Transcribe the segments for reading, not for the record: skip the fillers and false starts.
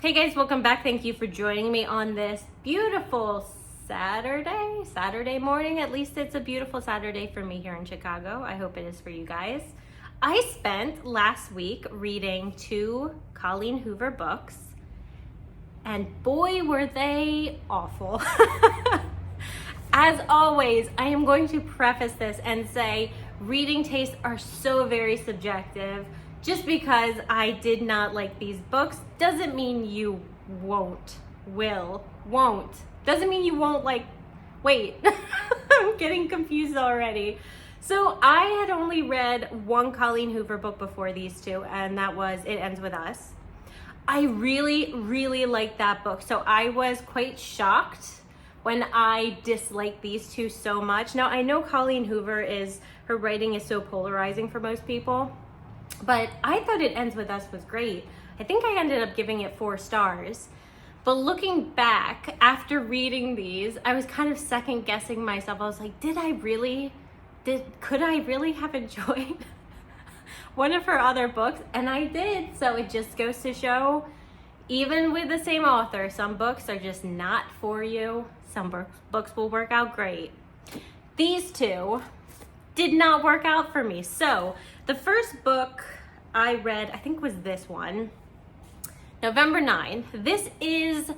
Hey guys, welcome back. Thank you for joining me on this beautiful Saturday morning. At least it's a beautiful Saturday for me here in Chicago. I hope it is for you guys. I spent last week reading 2 Colleen Hoover books, and boy were they awful. As always, I am going to preface this and say reading tastes are so very subjective. Just because I did not like these books doesn't mean you won't. Doesn't mean you won't wait. I'm getting confused already. So I had only read 1 Colleen Hoover book before these 2, and that was It Ends With Us. I really liked that book. So I was quite shocked when I disliked these 2 so much. Now I know Colleen Hoover her writing is so polarizing for most people. But I thought It Ends With Us was great. I think I ended up giving it 4 stars. But looking back, after reading these, I was kind of second guessing myself. I was like, could I really have enjoyed one of her other books? And I did. So it just goes to show, even with the same author, some books are just not for you. Some books will work out great. These 2 did not work out for me. So the first book I read, I think was this one, November 9. This is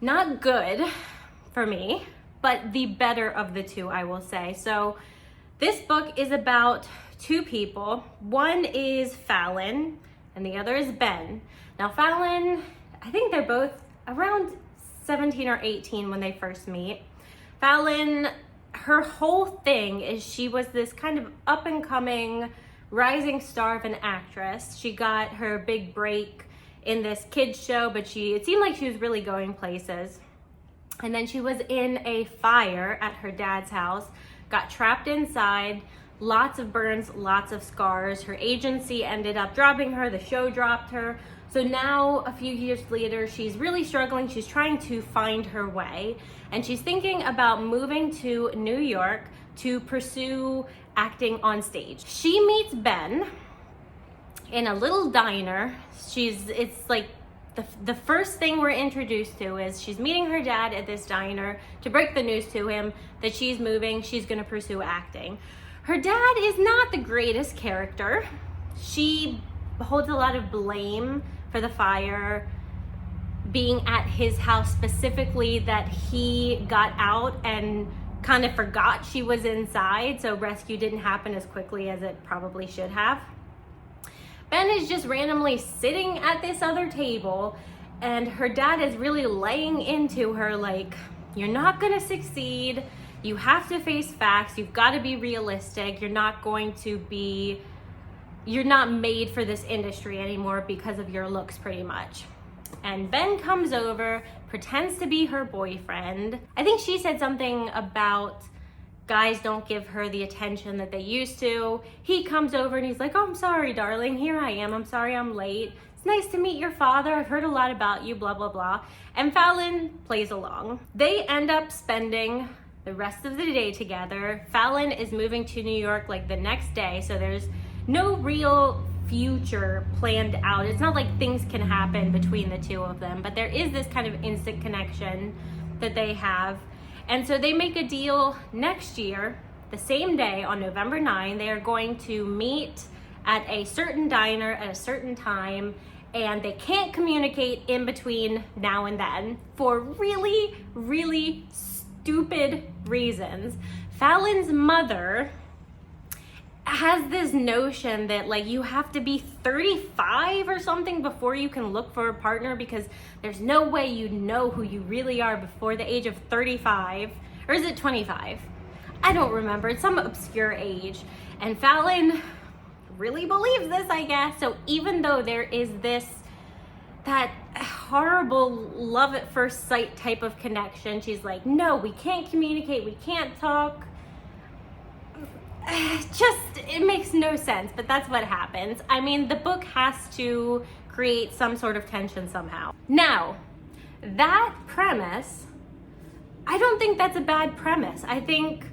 not good for me, but the better of the 2, I will say. So this book is about 2 people. One is Fallon and the other is Ben. Now Fallon, I think they're both around 17 or 18 when they first meet. Fallon, her whole thing is she was this kind of up and coming rising star of an actress. She got her big break in this kids show, but it seemed like she was really going places. And then she was in a fire at her dad's house, got trapped inside, lots of burns, lots of scars. Her agency ended up dropping her, the show dropped her. So now, a few years later, she's really struggling. She's trying to find her way, and she's thinking about moving to New York to pursue acting on stage. She meets Ben in a little diner. It's like the first thing we're introduced to is she's meeting her dad at this diner to break the news to him that she's moving, she's gonna pursue acting. Her dad is not the greatest character. She holds a lot of blame for the fire being at his house, specifically that he got out and kind of forgot she was inside, so rescue didn't happen as quickly as it probably should have. Ben is just randomly sitting at this other table, and her dad is really laying into her like, you're not gonna succeed, you have to face facts, you've got to be realistic, you're not made for this industry anymore because of your looks, pretty much. And Ben comes over, pretends to be her boyfriend. I think she said something about guys don't give her the attention that they used to. He comes over and he's like, oh, I'm sorry, darling, here I am. I'm sorry I'm late. It's nice to meet your father. I've heard a lot about you, blah, blah, blah. And Fallon plays along. They end up spending the rest of the day together. Fallon is moving to New York like the next day, so there's no real future planned out. It's not like things can happen between the 2 of them, but there is this kind of instant connection that they have. And so they make a deal next year, the same day on November 9, they are going to meet at a certain diner at a certain time, and they can't communicate in between now and then for really stupid reasons. Fallon's mother has this notion that you have to be 35 or something before you can look for a partner, because there's no way you know who you really are before the age of 35. Or is it 25? I don't remember. It's some obscure age. And Fallon really believes this, I guess. So even though there is that horrible love at first sight type of connection, she's like, no, we can't communicate, we can't talk. It makes no sense, but that's what happens. I mean, the book has to create some sort of tension somehow. Now, that premise, I don't think that's a bad premise. I think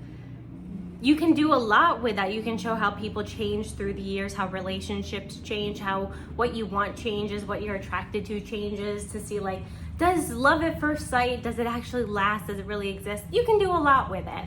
you can do a lot with that. You can show how people change through the years, how relationships change, how what you want changes, what you're attracted to changes, to see like, does love at first sight, does it actually last, does it really exist? You can do a lot with it.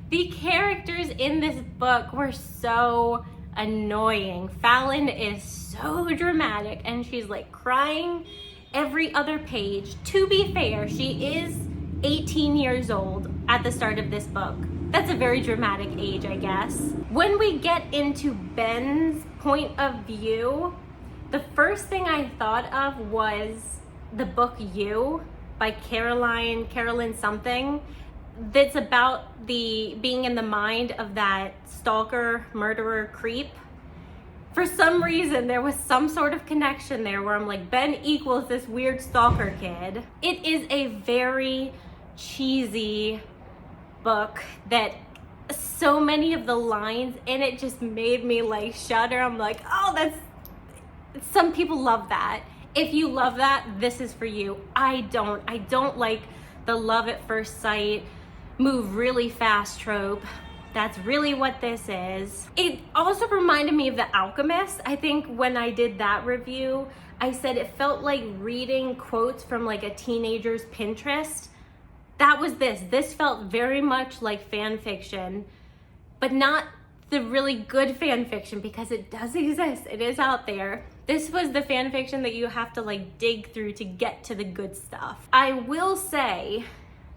The characters in this book were so annoying. Fallon is so dramatic and she's like crying every other page. To be fair, she is 18 years old at the start of this book. That's a very dramatic age, I guess. When we get into Ben's point of view, the first thing I thought of was the book You by Carolyn something, that's about the being in the mind of that stalker, murderer, creep. For some reason, there was some sort of connection there where I'm like, Ben equals this weird stalker kid. It is a very cheesy book that so many of the lines in it just made me like shudder. I'm like, oh, that's, some people love that. If you love that, this is for you. I don't like the love at first sight, move really fast trope. That's really what this is. It also reminded me of The Alchemist. I think when I did that review, I said it felt like reading quotes from like a teenager's Pinterest. That was this. This felt very much like fan fiction, but not the really good fan fiction, because it does exist. It is out there. This was the fan fiction that you have to like dig through to get to the good stuff. I will say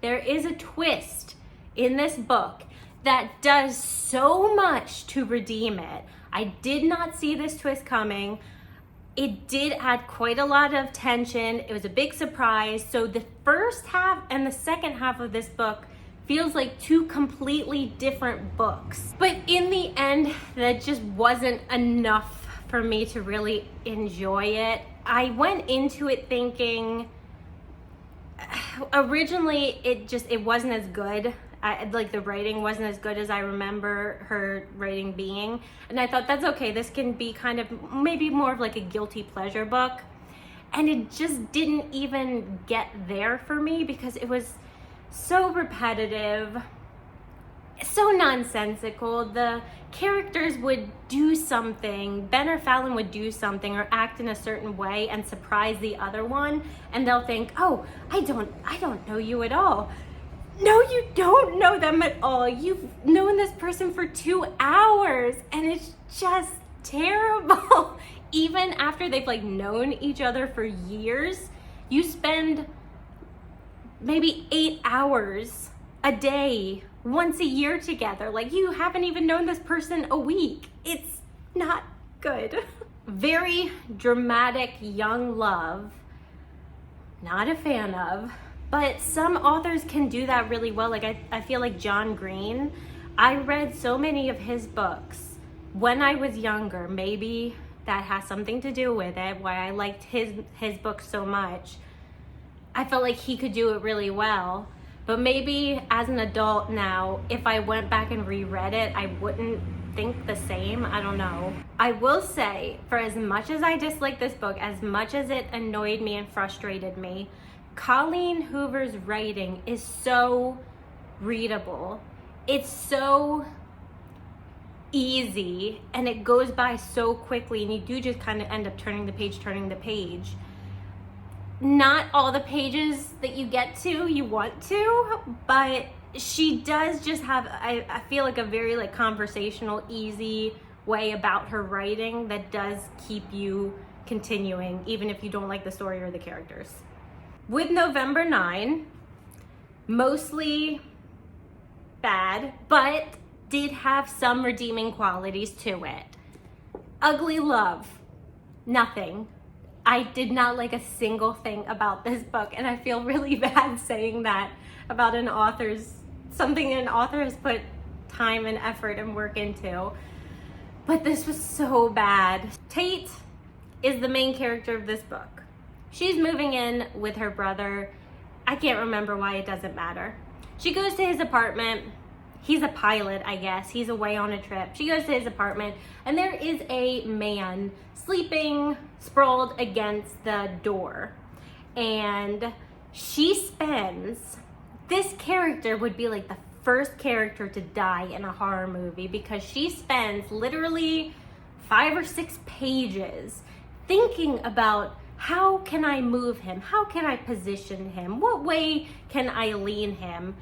there is a twist in this book that does so much to redeem it. I did not see this twist coming. It did add quite a lot of tension. It was a big surprise. So the first half and the second half of this book feels like two completely different books. But in the end, that just wasn't enough for me to really enjoy it. I went into it thinking, originally it wasn't as good. Like the writing wasn't as good as I remember her writing being. And I thought, that's okay. This can be kind of maybe more of like a guilty pleasure book. And it just didn't even get there for me because it was so repetitive, so nonsensical. The characters would do something, Ben or Fallon would do something or act in a certain way and surprise the other one. And they'll think, oh, I don't know you at all. No, you don't know them at all. You've known this person for 2 hours and it's just terrible. Even after they've like known each other for years, you spend maybe 8 hours a day, once a year together. Like you haven't even known this person a week. It's not good. Very dramatic young love. Not a fan of. But some authors can do that really well. Like I feel like John Green, I read so many of his books when I was younger. Maybe that has something to do with it, why I liked his books so much. I felt like he could do it really well. But maybe as an adult now, if I went back and reread it, I wouldn't think the same. I don't know. I will say, for as much as I disliked this book, as much as it annoyed me and frustrated me, Colleen Hoover's writing is so readable. It's so easy and it goes by so quickly, and you do just kind of end up turning the page. Not all the pages that you get to, you want to, but she does just have, I feel like, a very like conversational, easy way about her writing that does keep you continuing, even if you don't like the story or the characters. With November 9, mostly bad, but did have some redeeming qualities to it. Ugly Love, nothing. I did not like a single thing about this book, and I feel really bad saying that about something an author has put time and effort and work into. But this was so bad. Tate is the main character of this book. She's moving in with her brother. I can't remember why, it doesn't matter. She goes to his apartment. He's a pilot, I guess. He's away on a trip. She goes to his apartment, and there is a man sleeping sprawled against the door. And she spends this character would be like the first character to die in a horror movie, because she spends literally 5 or 6 pages thinking about, how can I move him? How can I position him? What way can I lean him?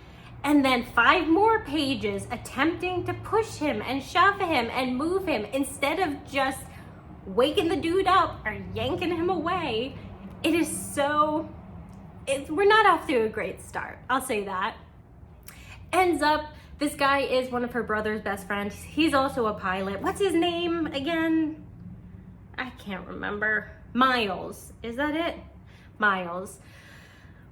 And then 5 more pages attempting to push him and shove him and move him, instead of just waking the dude up or yanking him away. It is so, we're not off to a great start, I'll say that. Ends up, this guy is one of her brother's best friends. He's also a pilot. What's his name again? I can't remember. Miles, is that it? Miles.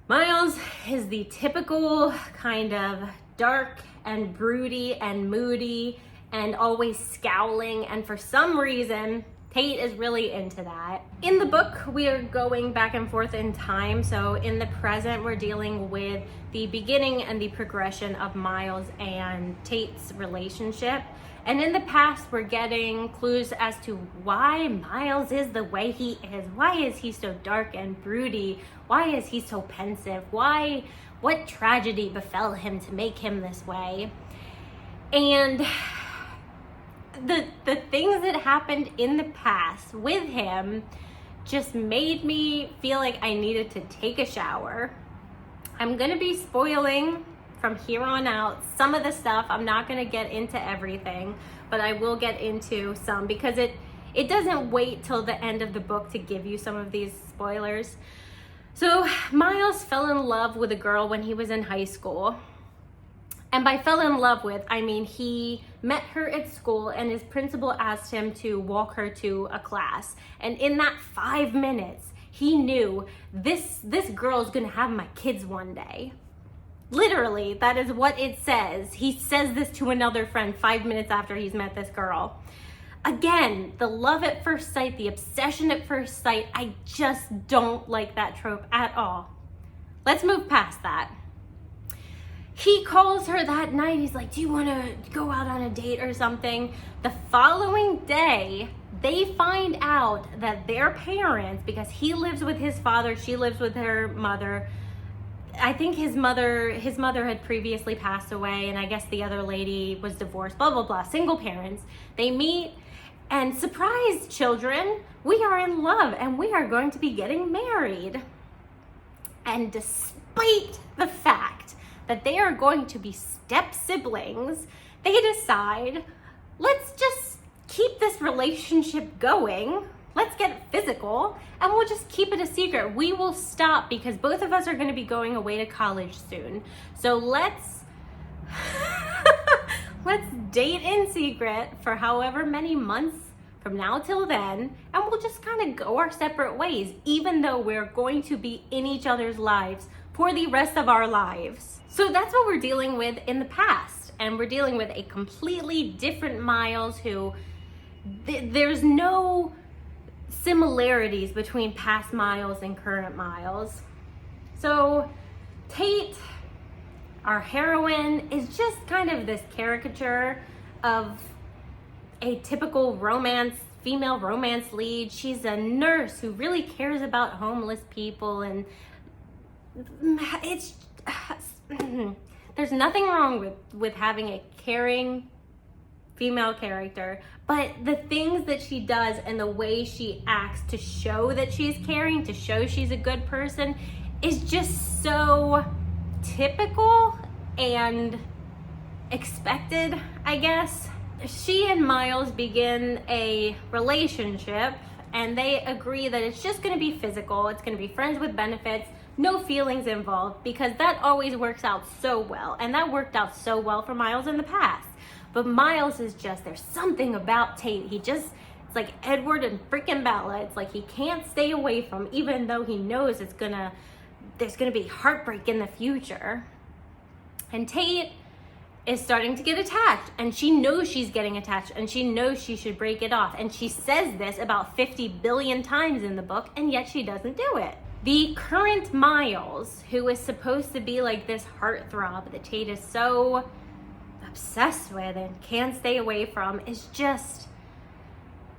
Miles is the typical kind of dark and broody and moody and always scowling, and for some reason, Tate is really into that. In the book, we are going back and forth in time. So in the present, we're dealing with the beginning and the progression of Miles and Tate's relationship. And in the past, we're getting clues as to why Miles is the way he is. Why is he so dark and broody? Why is he so pensive? What tragedy befell him to make him this way? And the things that happened in the past with him just made me feel like I needed to take a shower. I'm gonna be spoiling from here on out some of the stuff. I'm not gonna get into everything, but I will get into some, because it doesn't wait till the end of the book to give you some of these spoilers. So Miles fell in love with a girl when he was in high school. And by fell in love with, I mean he met her at school and his principal asked him to walk her to a class. And in that 5 minutes, he knew this girl is gonna have my kids one day. Literally, that is what it says. He says this to another friend 5 minutes after he's met this girl. Again, the love at first sight, the obsession at first sight, I just don't like that trope at all. Let's move past that. He calls her that night. He's like, do you want to go out on a date or something? The following day, they find out that their parents, because he lives with his father, she lives with her mother. I think his mother had previously passed away, and I guess the other lady was divorced, blah, blah, blah, single parents. They meet, and surprise, children, we are in love, and we are going to be getting married. And despite the fact that they are going to be step siblings, they decide, let's just keep this relationship going. Let's get physical, and we'll just keep it a secret. We will stop because both of us are going to be going away to college soon. So let's date in secret for however many months from now till then, and we'll just kind of go our separate ways, even though we're going to be in each other's lives for the rest of our lives. So that's what we're dealing with in the past, and we're dealing with a completely different Miles who there's no similarities between past Miles and current Miles. So Tate, our heroine, is just kind of this caricature of a typical female romance lead. She's a nurse who really cares about homeless people, and it's there's nothing wrong with having a caring female character, but the things that she does and the way she acts to show that she's caring, to show she's a good person, is just so typical and expected, I guess. She and Miles begin a relationship, and they agree that it's just going to be physical. It's going to be friends with benefits, no feelings involved, because that always works out so well, and that worked out so well for Miles in the past. But Miles is just, there's something about Tate. It's like Edward and freaking Bella. It's like he can't stay away from, even though he knows there's gonna be heartbreak in the future. And Tate is starting to get attached, and she knows she's getting attached, and she knows she should break it off. And she says this about 50 billion times in the book, and yet she doesn't do it. The current Miles, who is supposed to be like this heartthrob that Tate is so obsessed with and can't stay away from, is just,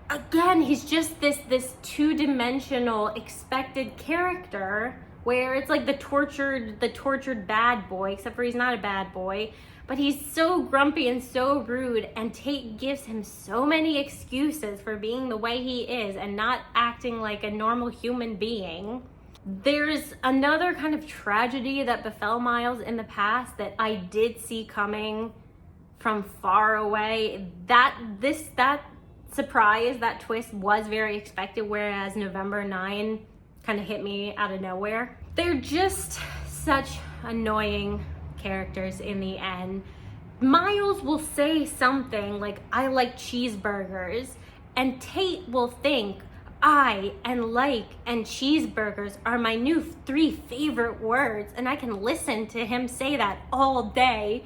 again, he's just this two-dimensional expected character where it's like the tortured bad boy, except for he's not a bad boy, but he's so grumpy and so rude, and Tate gives him so many excuses for being the way he is and not acting like a normal human being. There's another kind of tragedy that befell Miles in the past that I did see coming from far away. That surprise, that twist was very expected, whereas November 9 kind of hit me out of nowhere. They're just such annoying characters in the end. Miles will say something like, I like cheeseburgers, and Tate will think, I and like and cheeseburgers are my new 3 favorite words, and I can listen to him say that all day.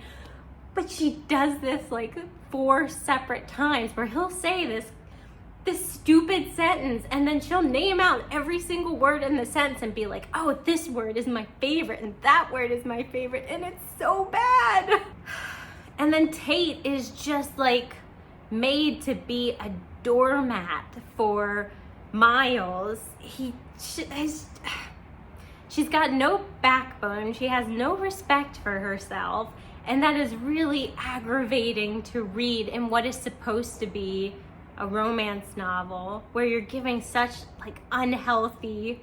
But she does this like 4 separate times where he'll say this stupid sentence, and then she'll name out every single word in the sentence and be like, oh, this word is my favorite and that word is my favorite, and it's so bad. And then Tate is just like made to be a doormat for Miles. She's got no backbone. She has no respect for herself. And that is really aggravating to read in what is supposed to be a romance novel, where you're giving such like unhealthy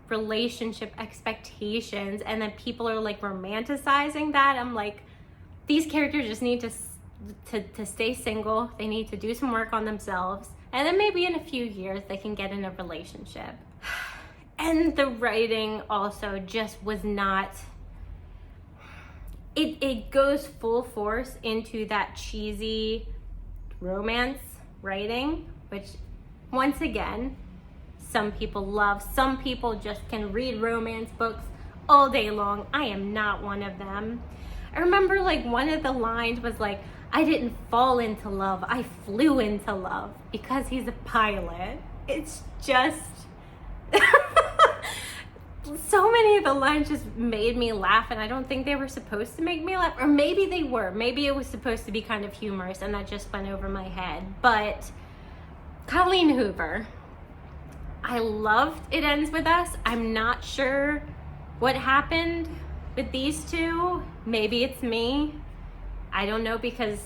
relationship expectations, and then people are like romanticizing that. I'm like, these characters just need to stay single. They need to do some work on themselves, and then maybe in a few years they can get in a relationship. And the writing also just was not, it goes full force into that cheesy romance writing, which once again, some people love. Some people just can read romance books all day long. I am not one of them. I remember like one of the lines was like, I didn't fall into love, I flew into love, because he's a pilot. It's just so many of the lines just made me laugh, and I don't think they were supposed to make me laugh, or maybe they were. Maybe it was supposed to be kind of humorous and that just went over my head. But Colleen Hoover, I loved It Ends With Us. I'm not sure what happened with these two. Maybe it's me. I don't know, because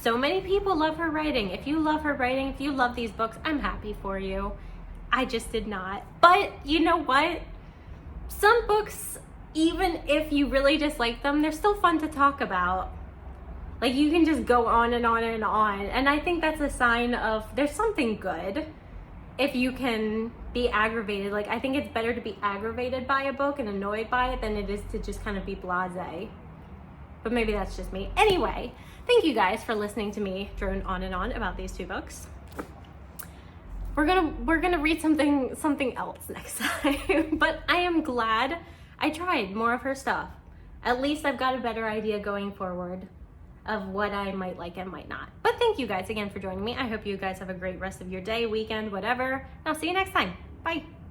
so many people love her writing. If you love her writing, if you love these books, I'm happy for you. I just did not. But you know what? Some books, even if you really dislike them, they're still fun to talk about. Like, you can just go on and on and on. And I think that's a sign of there's something good if you can be aggravated. Like, I think it's better to be aggravated by a book and annoyed by it than it is to just kind of be blasé. But maybe that's just me. Anyway, thank you guys for listening to me drone on and on about these 2 books. We're gonna read something else next time. But I am glad I tried more of her stuff. At least I've got a better idea going forward of what I might like and might not. But thank you guys again for joining me. I hope you guys have a great rest of your day, weekend, whatever. And I'll see you next time. Bye.